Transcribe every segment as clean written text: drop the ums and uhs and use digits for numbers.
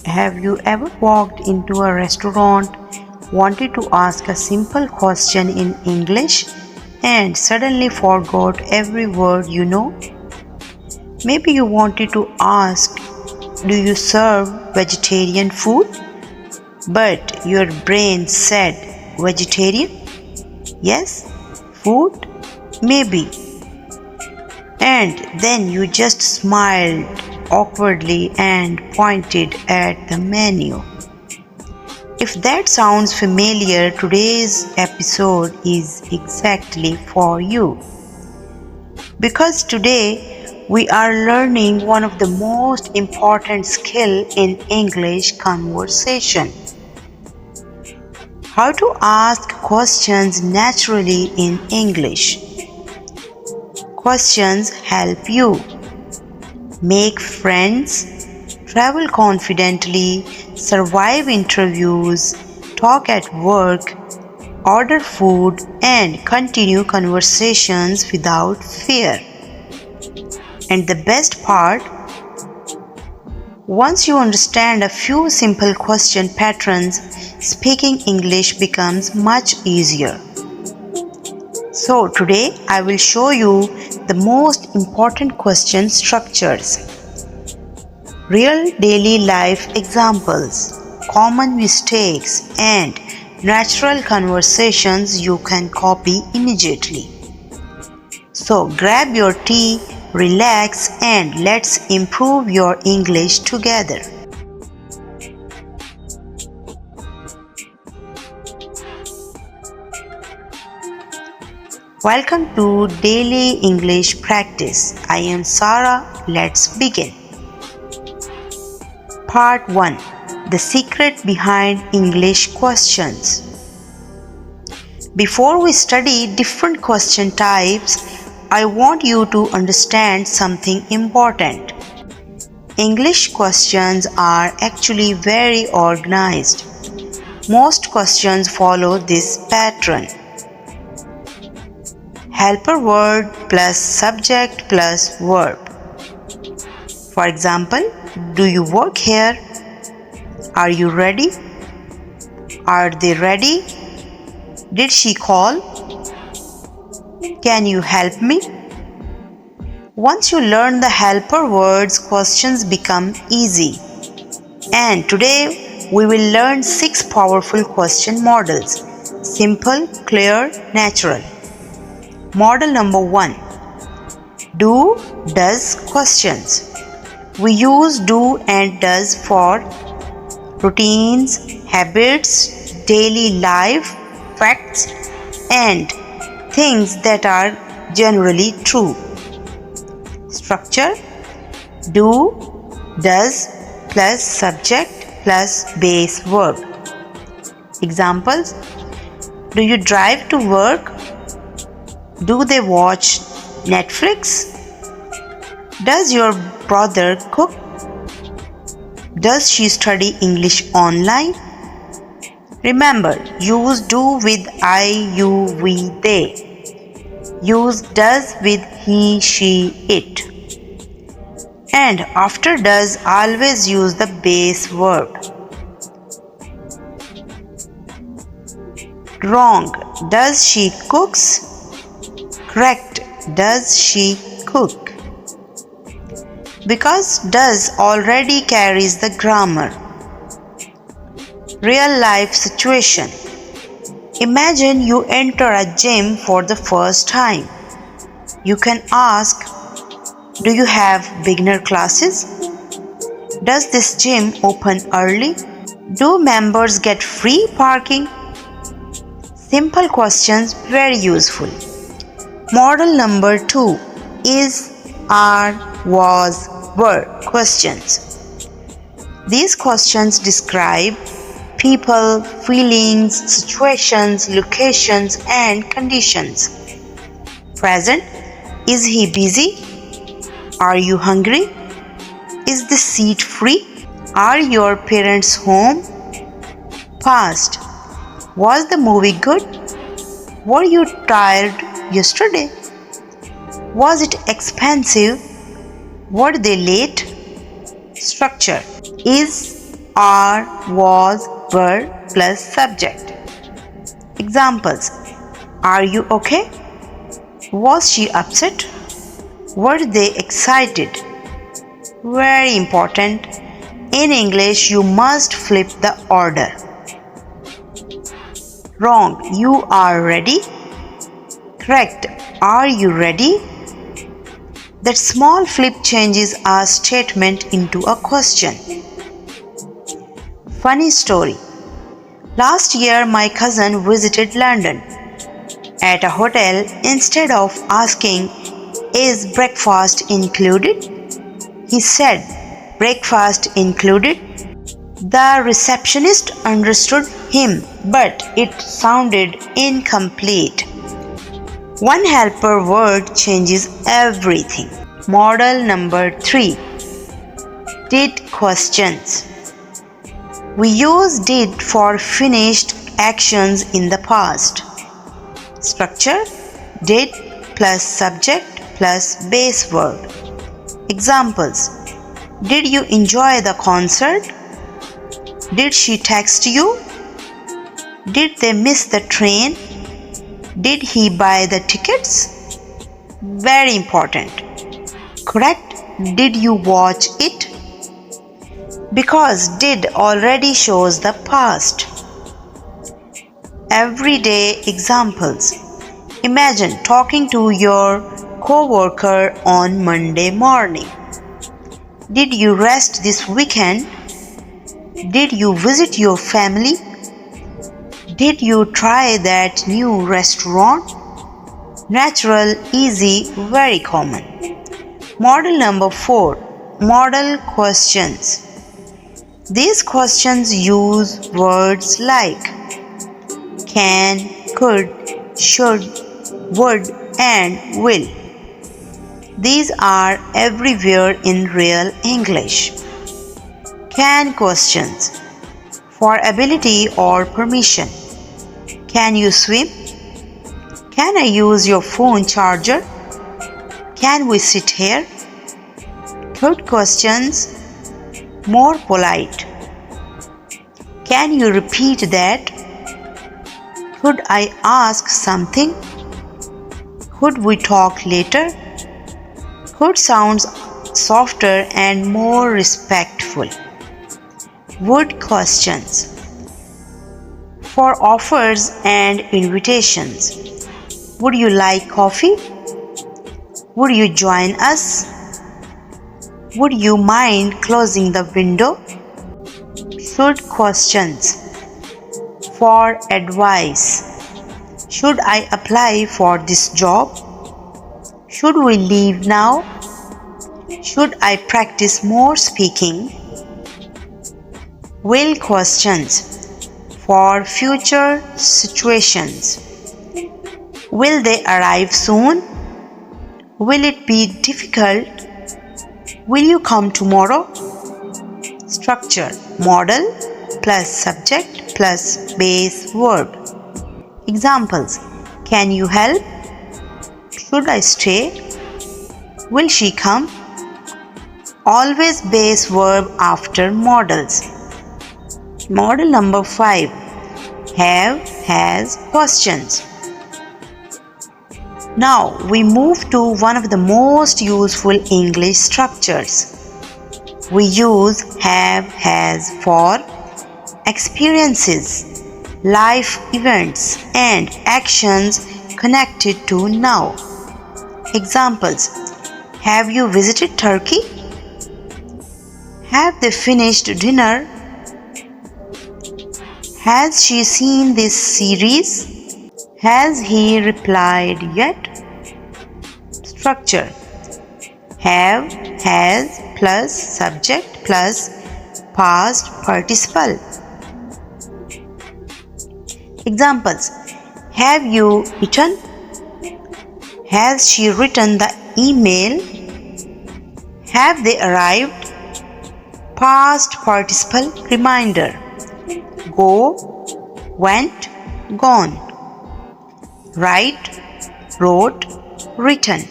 Have you ever walked into a restaurant, wanted to ask a simple question in English, and suddenly forgot every word you know? Maybe you wanted to ask, do you serve vegetarian food? But your brain said, vegetarian? Yes? Food? Maybe. And then you just smiled awkwardly and pointed at the menu. If that sounds familiar, today's episode is exactly for you. Because today we are learning one of the most important skills in English conversation. How to ask questions naturally in English. Questions help you make friends, travel confidently, survive interviews, talk at work, order food, and continue conversations without fear. And the best part, once you understand a few simple question patterns, speaking English becomes much easier. So today I will show you the most important question structures, real daily life examples, common mistakes, and natural conversations you can copy immediately. So grab your tea, relax, and let's improve your English together. Welcome to Daily English Practice. I am Sarah. Let's begin. Part 1. The secret behind English questions. Before we study different question types, I want you to understand something important. English questions are actually very organized. Most questions follow this pattern. Helper word plus subject plus verb. For example, do you work here? Are you ready? Are they ready? Did she call? Can you help me? Once you learn the helper words, questions become easy. And today we will learn 6 powerful question models. Simple, clear, natural. Model number 1. Do, does questions. We use do and does for routines, habits, daily life, facts, and things that are generally true. Structure: do, does, plus subject plus base verb. Examples: do you drive to work? Do they watch Netflix? Does your brother cook? Does she study English online? Remember, use do with I, you, we, they. Use does with he, she, it. And after does, always use the base verb. Wrong. Does she cooks? Correct. Does she cook? Because does already carries the grammar. Real life situation. Imagine you enter a gym for the first time. You can ask, do you have beginner classes? Does this gym open early? Do members get free parking? Simple questions, very useful. Model number 2 is, are, was, were questions. These questions describe people, feelings, situations, locations, and conditions. Present: is he busy? Are you hungry? Is the seat free? Are your parents home? Past: was the movie good? Were you tired yesterday? Was it expensive? Were they late? Structure: is, are, was, were plus subject. Examples: are you okay? Was she upset? Were they excited? Very important. In English, you must flip the order. Wrong. You are ready? Correct. Are you ready? That small flip changes a statement into a question. Funny story. Last year, my cousin visited London. At a hotel, instead of asking, "Is breakfast included?" he said, "Breakfast included?" The receptionist understood him, but it sounded incomplete. One helper word changes everything. Model number 3. Did questions. We use did for finished actions in the past. Structure: did plus subject plus base word. Examples: did you enjoy the concert? Did she text you? Did they miss the train? Did he buy the tickets? Very important. Correct. Did you watch it? Because did already shows the past. Everyday examples. Imagine talking to your co-worker on Monday morning. Did you rest this weekend? Did you visit your family? Did you try that new restaurant? Natural, easy, very common. Model number 4. Modal questions. These questions use words like can, could, should, would, and will. These are everywhere in real English. Can questions. For ability or permission. Can you swim? Can I use your phone charger? Can we sit here? Could questions. More polite. Can you repeat that? Could I ask something? Could we talk later? Could sounds softer and more respectful. Would questions. For offers and invitations. Would you like coffee? Would you join us? Would you mind closing the window? Should questions. For advice. Should I apply for this job? Should we leave now? Should I practice more speaking? Will questions. For future situations. Will they arrive soon? Will it be difficult? Will you come tomorrow? Structure: modal plus subject plus base verb. Examples: can you help? Should I stay? Will she come? Always base verb after modals. Model number 5. Have, has, questions. Now we move to one of the most useful English structures. We use have, has for experiences, life events, and actions connected to now. Examples: have you visited Turkey? Have they finished dinner? Has she seen this series? Has he replied yet? Structure: have, has plus subject plus past participle. Examples: have you eaten? Has she written the email? Have they arrived? Past participle reminder. Go, went, gone. Write, wrote, written.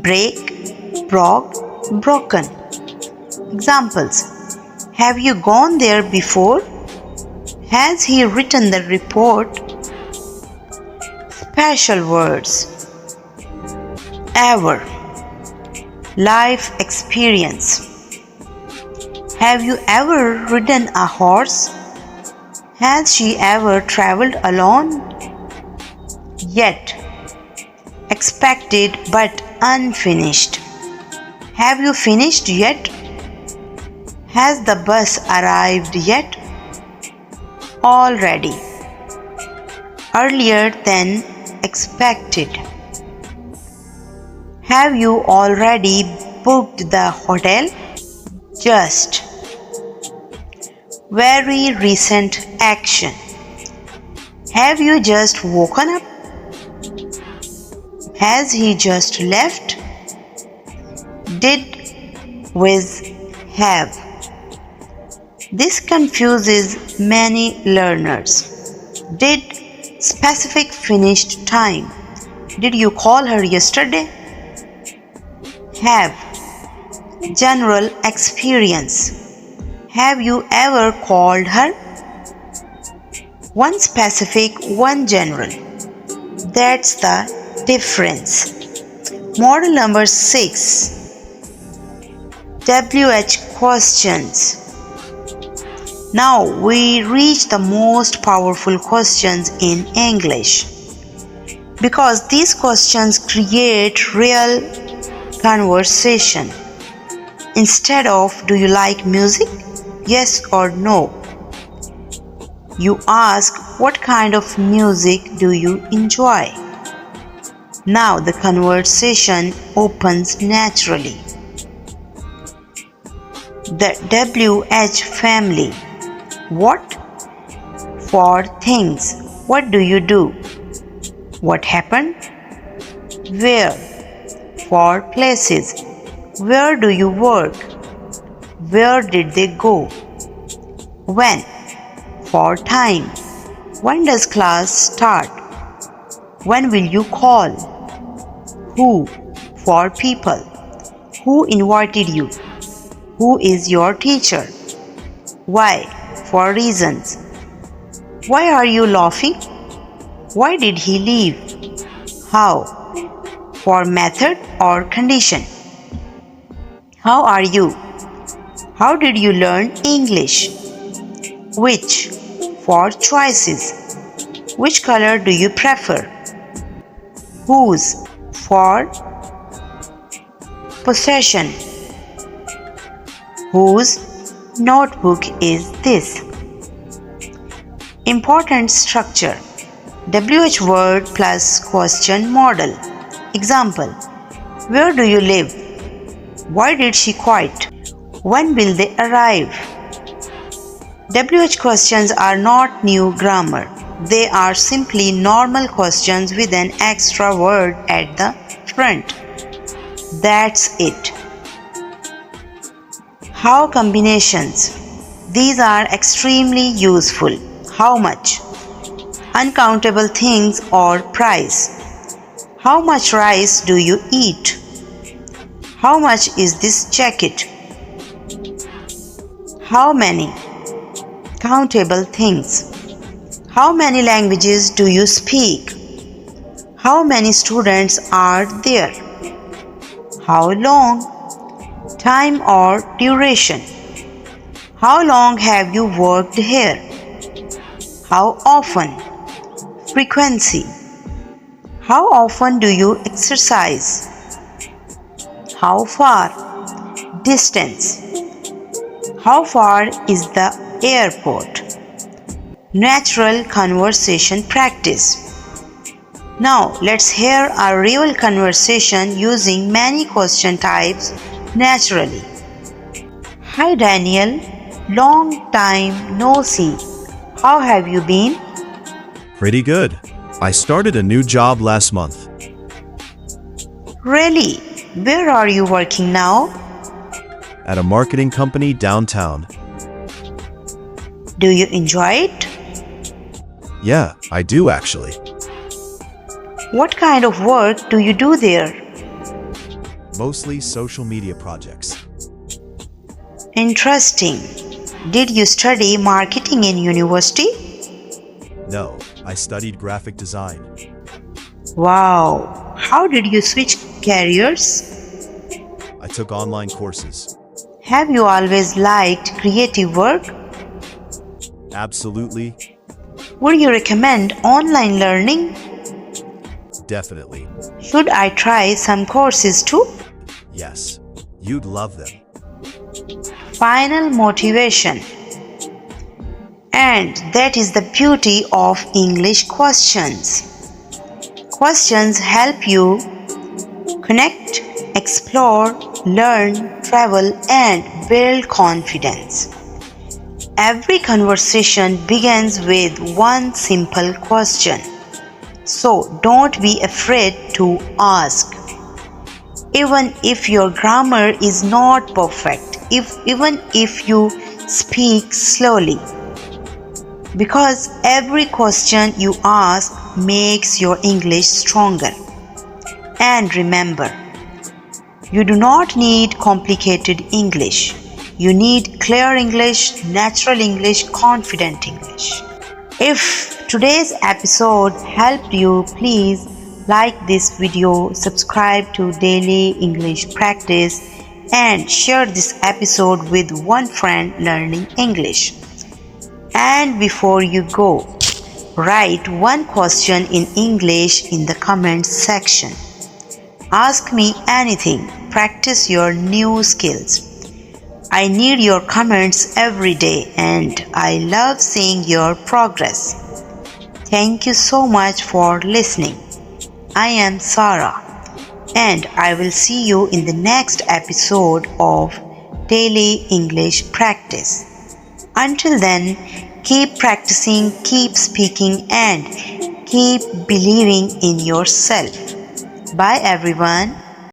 Break, broke, broken. Examples: Have you gone there before? Has he written the report? Special words. Ever. Life experience. Have you ever ridden a horse? Has she ever traveled alone? Yet. Expected but unfinished. Have you finished yet? Has the bus arrived yet? Already. Earlier than expected. Have you already booked the hotel? Just. Very recent action. Have you just woken up? Has he just left? Did with have. This confuses many learners. Did specific finished time. Did you call her yesterday? Have. General experience. Have you ever called her? One specific, one general. That's the difference. Model number 6. WH questions. Now we reach the most powerful questions in English. Because these questions create real conversation. Instead of do you like music? Yes or no. You ask what kind of music do you enjoy? Now the conversation opens naturally. The WH family. What? For things. What do you do? What happened? Where? For places. Where do you work? Where did they go? When? For time. When does class start? When will you call? Who? For people. Who invited you? Who is your teacher? Why? For reasons. Why are you laughing? Why did he leave? How? For method or condition. How are you? How did you learn English? Which? For choices. Which color do you prefer? Whose? For possession. Whose notebook is this? Important structure. WH word plus question model. Example. Where do you live? Why did she quit? When will they arrive? WH questions are not new grammar. They are simply normal questions with an extra word at the front. That's it. How combinations. These are extremely useful. How much? Uncountable things or price. How much rice do you eat? How much is this jacket? How many? Countable things. How many languages do you speak? How many students are there? How long? Time or duration. How long have you worked here? How often? Frequency. How often do you exercise? How far? Distance. How far is the airport? Natural conversation practice. Now let's hear a real conversation using many question types naturally. Hi Daniel, long time no see. How have you been? Pretty good. I started a new job last month. Really? Where are you working now? At a marketing company downtown. Do you enjoy it? Yeah, I do actually. What kind of work do you do there? Mostly social media projects. Interesting. Did you study marketing in university? No, I studied graphic design. Wow, how did you switch careers? I took online courses. Have you always liked creative work? Absolutely, Would you recommend online learning? definitely. Should I try some courses too? Yes, you'd love them. Final motivation. And that is the beauty of English questions. Questions help you connect, explore, learn, travel, and build confidence. Every conversation begins with one simple question. So don't be afraid to ask. Even if your grammar is not perfect, even if you speak slowly. Because every question you ask makes your English stronger. And remember, you do not need complicated English. You need clear English, natural English, confident English. If today's episode helped you, please like this video, subscribe to Daily English Practice, and share this episode with one friend learning English. And before you go, write one question in English in the comments section. Ask me anything. Practice your new skills. I need your comments every day and I love seeing your progress. Thank you so much for listening. I am Sarah and I will see you in the next episode of Daily English Practice. Until then, keep practicing, keep speaking, and keep believing in yourself. Bye, everyone.